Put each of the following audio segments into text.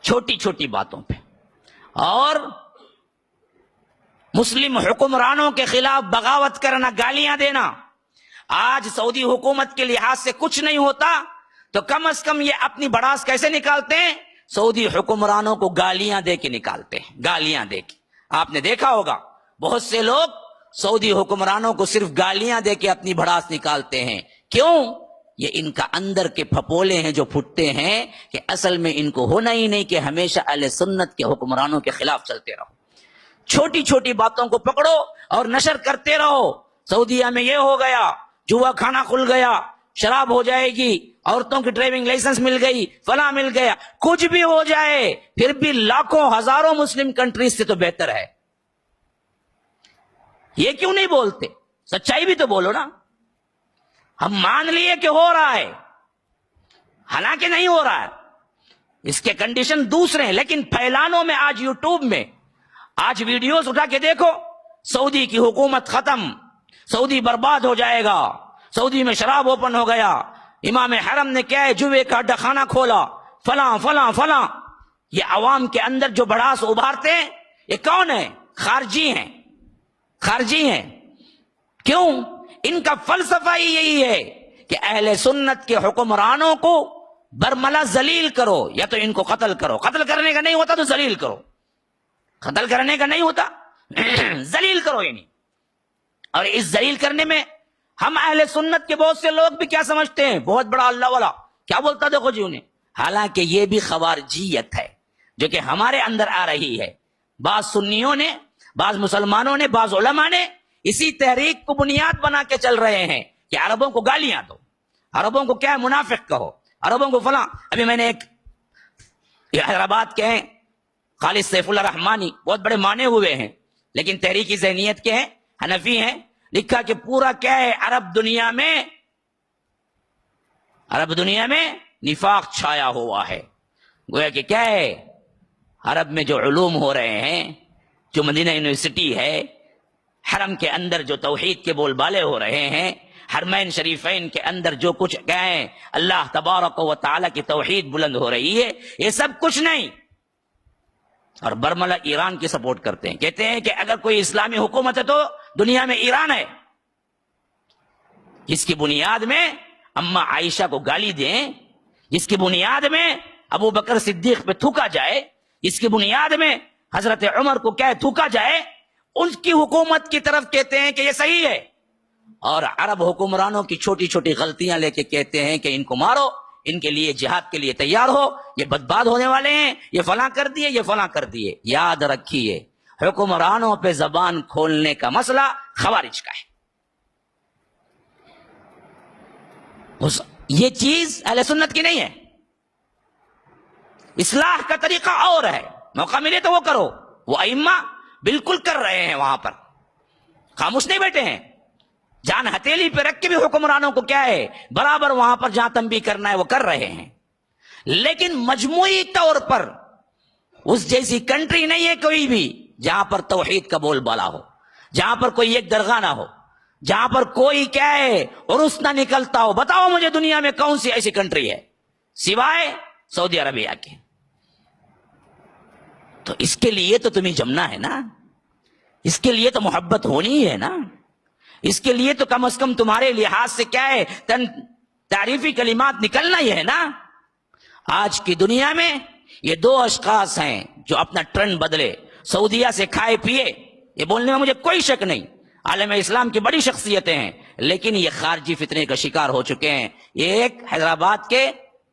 چھوٹی چھوٹی باتوں پہ، اور مسلم حکمرانوں کے خلاف بغاوت کرنا، گالیاں دینا۔ آج سعودی حکومت کے لحاظ سے کچھ نہیں ہوتا تو کم از کم یہ اپنی بڑاس کیسے نکالتے ہیں؟ سعودی حکمرانوں کو گالیاں دے کے نکالتے ہیں، گالیاں دے کے۔ آپ نے دیکھا ہوگا بہت سے لوگ سعودی حکمرانوں کو صرف گالیاں دے کے اپنی بڑاس نکالتے ہیں۔ کیوں؟ یہ ان کا اندر کے پھپولے ہیں جو پھٹتے ہیں کہ اصل میں ان کو ہونا ہی نہیں کہ ہمیشہ اہل سنت کے حکمرانوں کے خلاف چلتے رہو۔ چھوٹی چھوٹی باتوں کو پکڑو اور نشر کرتے رہو۔ سعودیہ میں یہ ہو گیا، جوا کھانا کھل گیا، شراب ہو جائے گی، عورتوں کی ڈرائیونگ لائسنس مل گئی، فلاں مل گیا۔ کچھ بھی ہو جائے پھر بھی لاکھوں ہزاروں مسلم کنٹریز سے تو بہتر ہے۔ یہ کیوں نہیں بولتے؟ سچائی بھی تو بولو نا۔ ہم مان لیے کہ ہو رہا ہے، حالانکہ نہیں ہو رہا ہے، اس کے کنڈیشن دوسرے ہیں، لیکن پھیلانوں میں آج یوٹیوب میں آج ویڈیوز اٹھا کے دیکھو، سعودی کی حکومت ختم، سعودی برباد ہو جائے گا، سعودی میں شراب اوپن ہو گیا، امام حرم نے کیا ہے جوے کا اڈا خانہ کھولا، فلاں فلاں فلاں۔ یہ عوام کے اندر جو بڑاس ابھارتے ہیں یہ کون ہے؟ خارجی ہیں، خارجی ہیں۔ کیوں؟ ان کا فلسفہ ہی یہی ہے کہ اہل سنت کے حکمرانوں کو برملا ذلیل کرو، یا تو ان کو قتل کرو، قتل کرنے کا نہیں ہوتا تو ذلیل کرو، قتل کرنے کا نہیں ہوتا ذلیل کرو انہیں۔ اور اس ذلیل کرنے میں ہم اہل سنت کے بہت سے لوگ بھی کیا سمجھتے ہیں؟ بہت بڑا اللہ والا کیا بولتا دیکھو جی انہیں، حالانکہ یہ بھی خوارجیت ہے جو کہ ہمارے اندر آ رہی ہے۔ بعض سنیوں نے، بعض مسلمانوں نے، بعض علماء نے اسی تحریک کو بنیاد بنا کے چل رہے ہیں کہ عربوں کو گالیاں دو، عربوں کو کیا ہے منافق کہو، عربوں کو فلاں۔ ابھی میں نے ایک حیدرآباد کے ہیں خالد سیف اللہ رحمانی، بہت بڑے مانے ہوئے ہیں لیکن تحریکی ذہنیت کے ہیں، حنفی ہیں، لکھا کہ پورا کیا ہے عرب دنیا میں نفاق چھایا ہوا ہے۔ گویا کہ کیا ہے، عرب میں جو علوم ہو رہے ہیں، جو مدینہ یونیورسٹی ہے، حرم کے اندر جو توحید کے بول بالے ہو رہے ہیں، حرمین شریفین کے اندر جو کچھ کہیں اللہ تبارک و تعالی کی توحید بلند ہو رہی ہے، یہ سب کچھ نہیں۔ اور برملا ایران کی سپورٹ کرتے ہیں، کہتے ہیں کہ اگر کوئی اسلامی حکومت ہے تو دنیا میں ایران ہے، جس کی بنیاد میں اما عائشہ کو گالی دیں، جس کی بنیاد میں ابو بکر صدیق پہ تھوکا جائے، جس کی بنیاد میں حضرت عمر کو کیا تھوکا جائے، ان کی حکومت کی طرف کہتے ہیں کہ یہ صحیح ہے، اور عرب حکمرانوں کی چھوٹی چھوٹی غلطیاں لے کے کہتے ہیں کہ ان کو مارو، ان کے لیے جہاد کے لیے تیار ہو، یہ بدباد ہونے والے ہیں، یہ فلاں کر دیے، یہ فلاں کر دیے۔ یاد رکھیے حکمرانوں پہ زبان کھولنے کا مسئلہ خوارج کا ہے، یہ چیز اہل سنت کی نہیں ہے۔ اصلاح کا طریقہ اور ہے، موقع ملے تو وہ کرو، وہ ائمہ بالکل کر رہے ہیں، وہاں پر خاموش نہیں بیٹھے ہیں، جان ہتھیلی پہ رکھ کے بھی حکمرانوں کو کیا ہے برابر وہاں پر جہاں تنبیہ کرنا ہے وہ کر رہے ہیں۔ لیکن مجموعی طور پر اس جیسی کنٹری نہیں ہے کوئی بھی جہاں پر توحید کا بول بالا ہو، جہاں پر کوئی ایک درگاہ نہ ہو، جہاں پر کوئی کیا ہے عرس نہ نکلتا ہو۔ بتاؤ مجھے دنیا میں کون سی ایسی کنٹری ہے سوائے سعودی عربیہ کے؟ تو اس کے لیے تو تمہیں جمنا ہے نا، اس کے لیے تو محبت ہونی ہے نا، اس کے لیے تو کم از کم تمہارے لحاظ سے کیا ہے تعریفی کلمات نکلنا ہی ہے نا۔ آج کی دنیا میں یہ دو اشخاص ہیں جو اپنا ٹرینڈ بدلے، سعودیہ سے کھائے پیے، یہ بولنے میں مجھے کوئی شک نہیں، عالم اسلام کی بڑی شخصیتیں ہیں، لیکن یہ خارجی فتنے کا شکار ہو چکے ہیں۔ یہ ایک حیدرآباد کے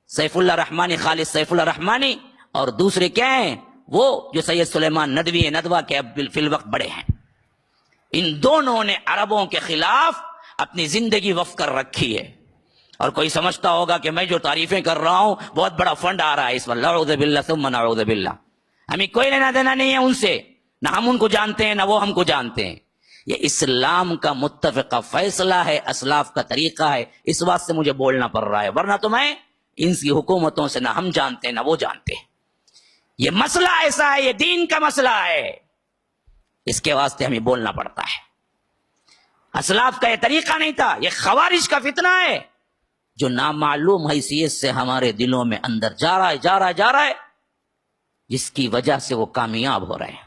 سیف اللہ رحمانی، خالد سیف اللہ رحمانی، اور دوسرے کیا ہیں وہ جو سید سلیمان ندوی ندوہ کے اب فی الوقت بڑے ہیں۔ ان دونوں نے عربوں کے خلاف اپنی زندگی وقف کر رکھی ہے، اور کوئی سمجھتا ہوگا کہ میں جو تعریفیں کر رہا ہوں بہت بڑا فنڈ آ رہا ہے اس میں، نعوذ باللہ ثم نعوذ باللہ، ہمیں کوئی لینا دینا نہیں ہے ان سے، نہ ہم ان کو جانتے ہیں نہ وہ ہم کو جانتے ہیں۔ یہ اسلام کا متفقہ فیصلہ ہے، اسلاف کا طریقہ ہے، اس بات سے مجھے بولنا پڑ رہا ہے، ورنہ تو میں ان کی حکومتوں سے نہ ہم جانتے ہیں نہ وہ جانتے ہیں۔ یہ مسئلہ ایسا ہے، یہ دین کا مسئلہ ہے، اس کے واسطے ہمیں بولنا پڑتا ہے۔ اسلاف کا یہ طریقہ نہیں تھا، یہ خوارج کا فتنہ ہے جو نامعلوم حیثیت سے ہمارے دلوں میں اندر جا رہا ہے۔ جس کی وجہ سے وہ کامیاب ہو رہے ہیں،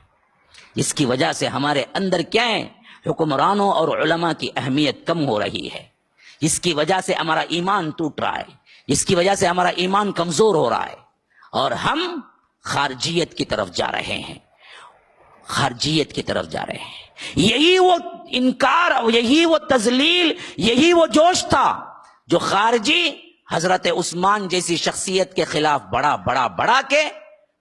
جس کی وجہ سے ہمارے اندر کیا ہے، حکمرانوں اور علماء کی اہمیت کم ہو رہی ہے، جس کی وجہ سے ہمارا ایمان ٹوٹ رہا ہے، جس کی وجہ سے ہمارا ایمان کمزور ہو رہا ہے، اور ہم خارجیت کی طرف جا رہے ہیں، خارجیت کی طرف جا رہے ہیں۔ یہی وہ انکار، یہی وہ تذلیل، یہی وہ جوش تھا جو خارجی حضرت عثمان جیسی شخصیت کے خلاف بڑا کے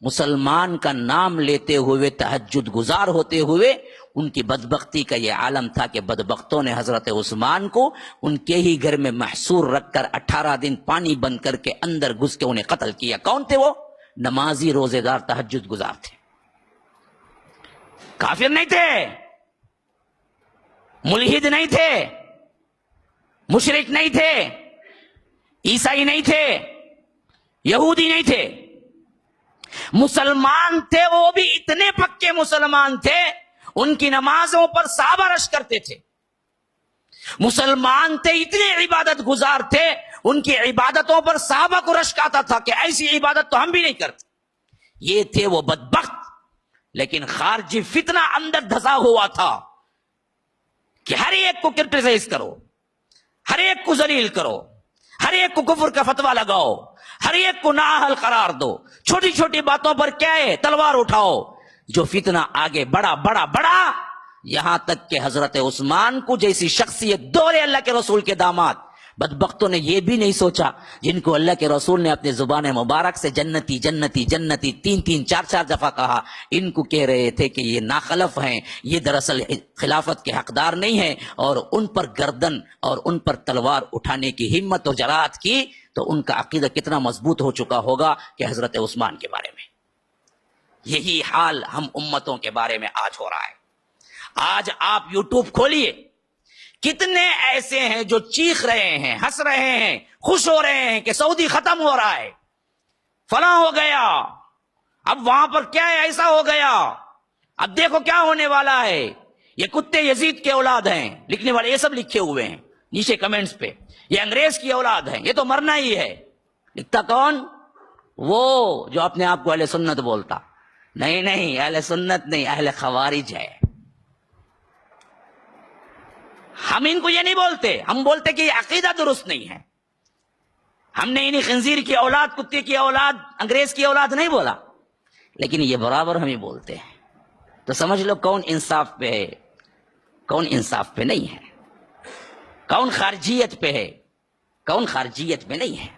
مسلمان کا نام لیتے ہوئے، تہجد گزار ہوتے ہوئے، ان کی بدبختی کا یہ عالم تھا کہ بدبختوں نے حضرت عثمان کو ان کے ہی گھر میں محصور رکھ کر 18 دن پانی بند کر کے اندر گھس کے انہیں قتل کیا۔ کون تھے وہ؟ نمازی، روزے دار، تہجد گزار تھے، کافر نہیں تھے، ملحد نہیں تھے، مشرک نہیں تھے، عیسائی نہیں تھے، یہودی نہیں تھے، مسلمان تھے۔ وہ بھی اتنے پکے مسلمان تھے، ان کی نمازوں پر صحابہ رش کرتے تھے۔ مسلمان تھے، اتنے عبادت گزار تھے، ان کی عبادتوں پر صحابہ کو رشک آتا تھا کہ ایسی عبادت تو ہم بھی نہیں کرتے۔ یہ تھے وہ بدبخت، لیکن خارجی فتنہ اندر دھسا ہوا تھا کہ ہر ایک کو کرٹیسائز کرو، ہر ایک کو ذلیل کرو، ہر ایک کو کفر کا فتویٰ لگاؤ، ہر ایک کو نااہل قرار دو، چھوٹی چھوٹی باتوں پر کیا ہے، تلوار اٹھاؤ۔ جو فتنہ آگے بڑا یہاں تک کہ حضرت عثمان کو جیسی شخصیت، دورے اللہ کے رسول کے داماد، بدبختوں نے یہ بھی نہیں سوچا، جن کو اللہ کے رسول نے اپنے زبان مبارک سے جنتی جنتی جنتی 3 4 دفعہ کہا، ان کو کہہ رہے تھے کہ یہ ناخلف ہیں، یہ دراصل خلافت کے حقدار نہیں ہیں، اور ان پر گردن اور ان پر تلوار اٹھانے کی ہمت و جرات کی، تو ان کا عقیدہ کتنا مضبوط ہو چکا ہوگا کہ حضرت عثمان کے بارے میں۔ یہی حال ہم امتوں کے بارے میں آج ہو رہا ہے۔ آج آپ یوٹیوب کھولیے، کتنے ایسے ہیں جو چیخ رہے ہیں، ہنس رہے ہیں، خوش ہو رہے ہیں کہ سعودی ختم ہو رہا ہے، فلاں ہو گیا، اب وہاں پر کیا ہے، ایسا ہو گیا، اب دیکھو کیا ہونے والا ہے، یہ کتے یزید کے اولاد ہیں، لکھنے والے یہ سب لکھے ہوئے ہیں نیچے کمنٹس پہ، یہ انگریز کی اولاد ہیں، یہ تو مرنا ہی ہے۔ لکھتا کون؟ وہ جو اپنے آپ کو اہل سنت بولتا۔ نہیں، اہل سنت نہیں، اہل خوارج ہے۔ ہم ان کو یہ نہیں بولتے، ہم بولتے کہ یہ عقیدہ درست نہیں ہے۔ ہم نے انہیں خنزیر کی اولاد، کتے کی اولاد، انگریز کی اولاد نہیں بولا، لیکن یہ برابر ہمیں بولتے ہیں۔ تو سمجھ لو کون انصاف پہ ہے، کون انصاف پہ نہیں ہے، کون خارجیت پہ ہے، کون خارجیت پہ نہیں ہے۔